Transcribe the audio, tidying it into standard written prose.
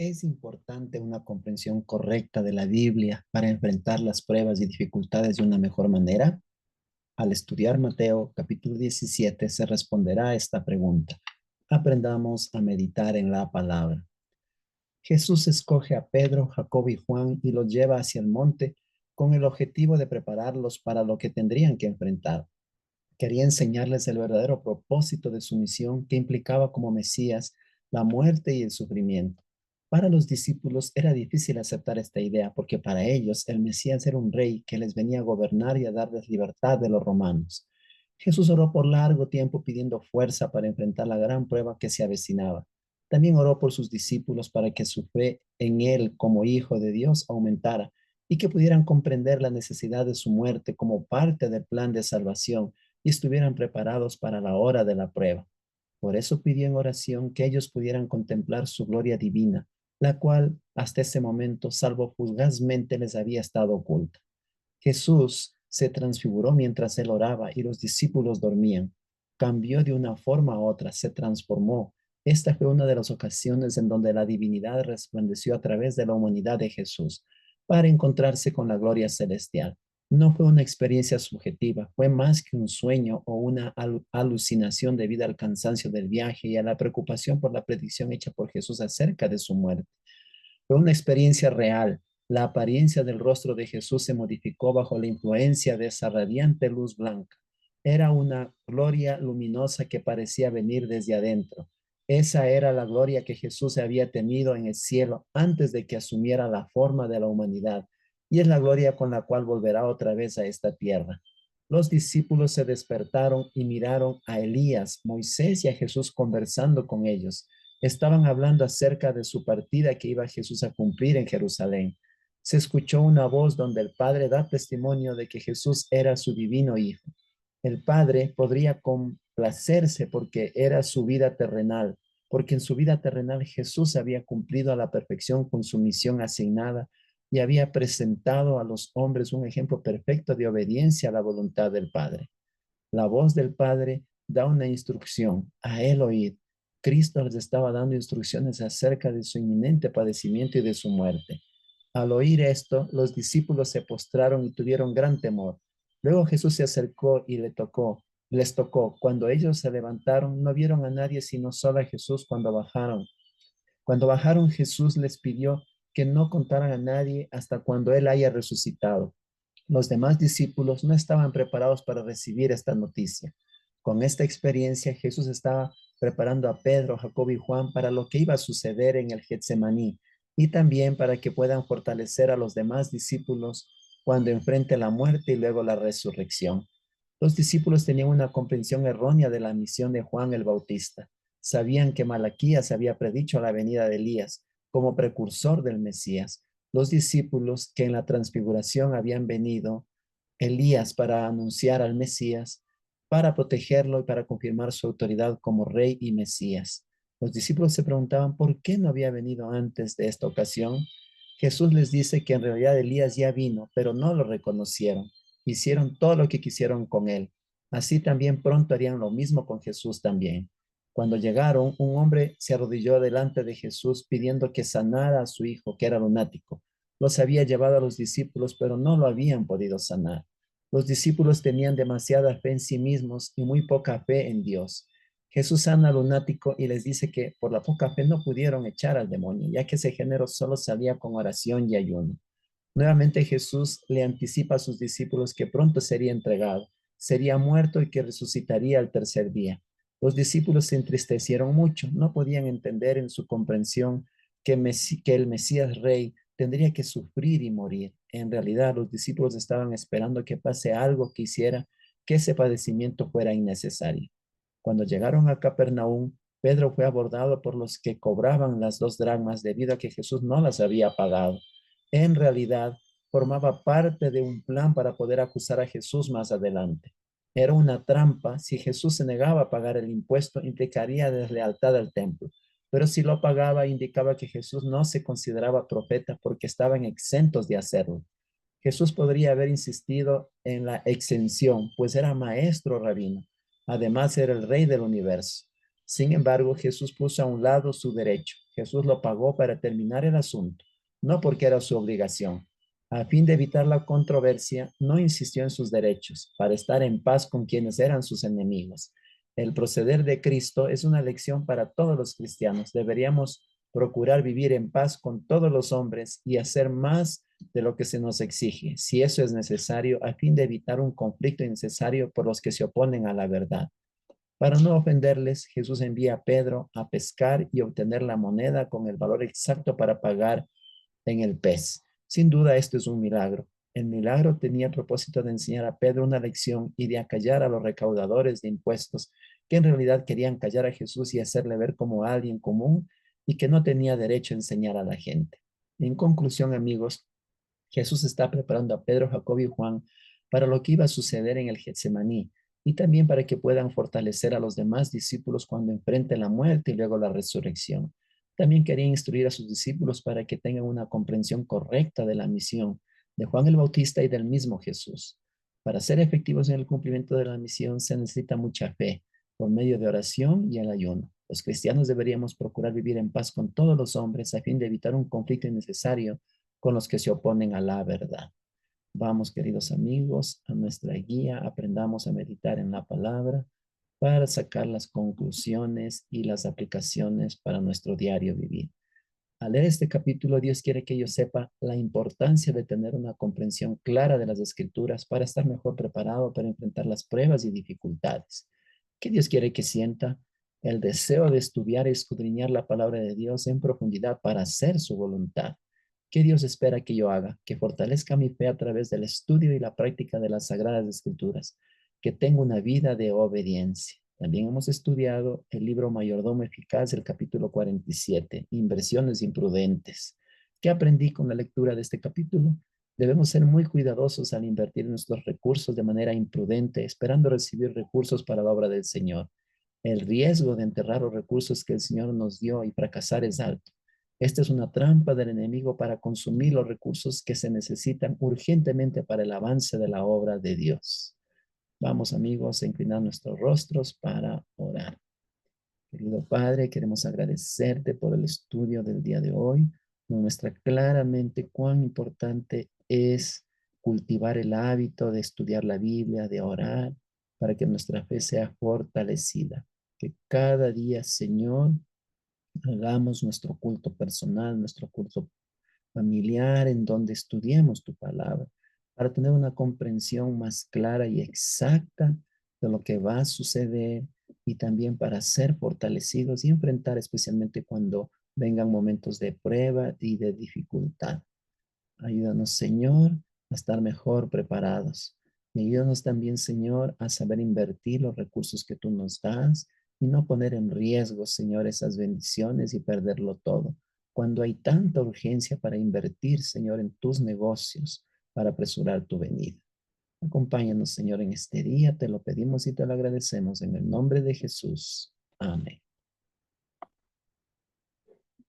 Es importante una comprensión correcta de la Biblia para enfrentar las pruebas y dificultades de una mejor manera. Al estudiar Mateo capítulo 17 se responderá a esta pregunta. Aprendamos a meditar en la palabra. Jesús escoge a Pedro, Jacobo y Juan y los lleva hacia el monte con el objetivo de prepararlos para lo que tendrían que enfrentar. Quería enseñarles el verdadero propósito de su misión que implicaba como Mesías la muerte y el sufrimiento. Para los discípulos era difícil aceptar esta idea porque para ellos el Mesías era un rey que les venía a gobernar y a darles libertad de los romanos. Jesús oró por largo tiempo pidiendo fuerza para enfrentar la gran prueba que se avecinaba. También oró por sus discípulos para que su fe en él como hijo de Dios aumentara y que pudieran comprender la necesidad de su muerte como parte del plan de salvación y estuvieran preparados para la hora de la prueba. Por eso pidió en oración que ellos pudieran contemplar su gloria divina, la cual hasta ese momento, salvo fugazmente, les había estado oculta. Jesús se transfiguró mientras él oraba y los discípulos dormían. Cambió de una forma a otra, se transformó. Esta fue una de las ocasiones en donde la divinidad resplandeció a través de la humanidad de Jesús para encontrarse con la gloria celestial. No fue una experiencia subjetiva, fue más que un sueño o una alucinación debido al cansancio del viaje y a la preocupación por la predicción hecha por Jesús acerca de su muerte. Fue una experiencia real. La apariencia del rostro de Jesús se modificó bajo la influencia de esa radiante luz blanca. Era una gloria luminosa que parecía venir desde adentro. Esa era la gloria que Jesús había tenido en el cielo antes de que asumiera la forma de la humanidad, y es la gloria con la cual volverá otra vez a esta tierra. Los discípulos se despertaron y miraron a Elías, Moisés y a Jesús conversando con ellos. Estaban hablando acerca de su partida que iba Jesús a cumplir en Jerusalén. Se escuchó una voz donde el Padre da testimonio de que Jesús era su divino Hijo. El Padre podría complacerse porque era su vida terrenal, porque en su vida terrenal Jesús había cumplido a la perfección con su misión asignada y había presentado a los hombres un ejemplo perfecto de obediencia a la voluntad del Padre. La voz del Padre da una instrucción, a él oíd. Cristo les estaba dando instrucciones acerca de su inminente padecimiento y de su muerte. Al oír esto, los discípulos se postraron y tuvieron gran temor. Luego Jesús se acercó y les tocó. Cuando ellos se levantaron, no vieron a nadie sino solo a Jesús cuando bajaron. Cuando bajaron, Jesús les pidió que no contaran a nadie hasta cuando él haya resucitado. Los demás discípulos no estaban preparados para recibir esta noticia. Con esta experiencia, Jesús estaba preparando a Pedro, Jacobo y Juan para lo que iba a suceder en el Getsemaní y también para que puedan fortalecer a los demás discípulos cuando enfrente la muerte y luego la resurrección. Los discípulos tenían una comprensión errónea de la misión de Juan el Bautista. Sabían que Malaquías había predicho la venida de Elías como precursor del Mesías. Los discípulos que en la transfiguración habían venido Elías para anunciar al Mesías, para protegerlo y para confirmar su autoridad como rey y Mesías. Los discípulos se preguntaban por qué no había venido antes de esta ocasión. Jesús les dice que en realidad Elías ya vino, pero no lo reconocieron. Hicieron todo lo que quisieron con él. Así también pronto harían lo mismo con Jesús también. Cuando llegaron, un hombre se arrodilló delante de Jesús pidiendo que sanara a su hijo, que era lunático. Los había llevado a los discípulos, pero no lo habían podido sanar. Los discípulos tenían demasiada fe en sí mismos y muy poca fe en Dios. Jesús sana al lunático y les dice que por la poca fe no pudieron echar al demonio, ya que ese género solo salía con oración y ayuno. Nuevamente Jesús le anticipa a sus discípulos que pronto sería entregado, sería muerto y que resucitaría al tercer día. Los discípulos se entristecieron mucho, no podían entender en su comprensión que el Mesías Rey tendría que sufrir y morir. En realidad, los discípulos estaban esperando que pase algo que hiciera que ese padecimiento fuera innecesario. Cuando llegaron a Capernaum, Pedro fue abordado por los que cobraban las 2 dracmas debido a que Jesús no las había pagado. En realidad, formaba parte de un plan para poder acusar a Jesús más adelante. Era una trampa. Si Jesús se negaba a pagar el impuesto, implicaría deslealtad al templo. Pero si lo pagaba, indicaba que Jesús no se consideraba profeta porque estaban exentos de hacerlo. Jesús podría haber insistido en la exención, pues era maestro rabino. Además, era el rey del universo. Sin embargo, Jesús puso a un lado su derecho. Jesús lo pagó para terminar el asunto, no porque era su obligación. A fin de evitar la controversia, no insistió en sus derechos para estar en paz con quienes eran sus enemigos. El proceder de Cristo es una lección para todos los cristianos. Deberíamos procurar vivir en paz con todos los hombres y hacer más de lo que se nos exige, si eso es necesario, a fin de evitar un conflicto innecesario por los que se oponen a la verdad. Para no ofenderles, Jesús envía a Pedro a pescar y obtener la moneda con el valor exacto para pagar en el pez. Sin duda, esto es un milagro. El milagro tenía el propósito de enseñar a Pedro una lección y de acallar a los recaudadores de impuestos, que en realidad querían callar a Jesús y hacerle ver como alguien común y que no tenía derecho a enseñar a la gente. En conclusión, amigos, Jesús está preparando a Pedro, Jacob y Juan para lo que iba a suceder en el Getsemaní y también para que puedan fortalecer a los demás discípulos cuando enfrenten la muerte y luego la resurrección. También quería instruir a sus discípulos para que tengan una comprensión correcta de la misión de Juan el Bautista y del mismo Jesús. Para ser efectivos en el cumplimiento de la misión se necesita mucha fe por medio de oración y el ayuno. Los cristianos deberíamos procurar vivir en paz con todos los hombres a fin de evitar un conflicto innecesario con los que se oponen a la verdad. Vamos, queridos amigos, a nuestra guía, aprendamos a meditar en la palabra para sacar las conclusiones y las aplicaciones para nuestro diario vivir. Al leer este capítulo, Dios quiere que yo sepa la importancia de tener una comprensión clara de las escrituras para estar mejor preparado para enfrentar las pruebas y dificultades. Que Dios quiere que sienta el deseo de estudiar y escudriñar la palabra de Dios en profundidad para hacer su voluntad. ¿Qué Dios espera que yo haga? Que fortalezca mi fe a través del estudio y la práctica de las sagradas escrituras, que tenga una vida de obediencia. También hemos estudiado el libro Mayordomo Eficaz, el capítulo 47, Inversiones Imprudentes. ¿Qué aprendí con la lectura de este capítulo? Debemos ser muy cuidadosos al invertir nuestros recursos de manera imprudente, esperando recibir recursos para la obra del Señor. El riesgo de enterrar los recursos que el Señor nos dio y fracasar es alto. Esta es una trampa del enemigo para consumir los recursos que se necesitan urgentemente para el avance de la obra de Dios. Vamos, amigos, a inclinar nuestros rostros para orar. Querido Padre, queremos agradecerte por el estudio del día de hoy. Nos muestra claramente cuán importante es cultivar el hábito de estudiar la Biblia, de orar, para que nuestra fe sea fortalecida. Que cada día, Señor, hagamos nuestro culto personal, nuestro culto familiar, en donde estudiemos tu palabra, para tener una comprensión más clara y exacta de lo que va a suceder y también para ser fortalecidos y enfrentar especialmente cuando vengan momentos de prueba y de dificultad. Ayúdanos, Señor, a estar mejor preparados. Y ayúdanos también, Señor, a saber invertir los recursos que tú nos das y no poner en riesgo, Señor, esas bendiciones y perderlo todo. Cuando hay tanta urgencia para invertir, Señor, en tus negocios, para apresurar tu venida. Acompáñanos, Señor, en este día. Te lo pedimos y te lo agradecemos en el nombre de Jesús. Amén.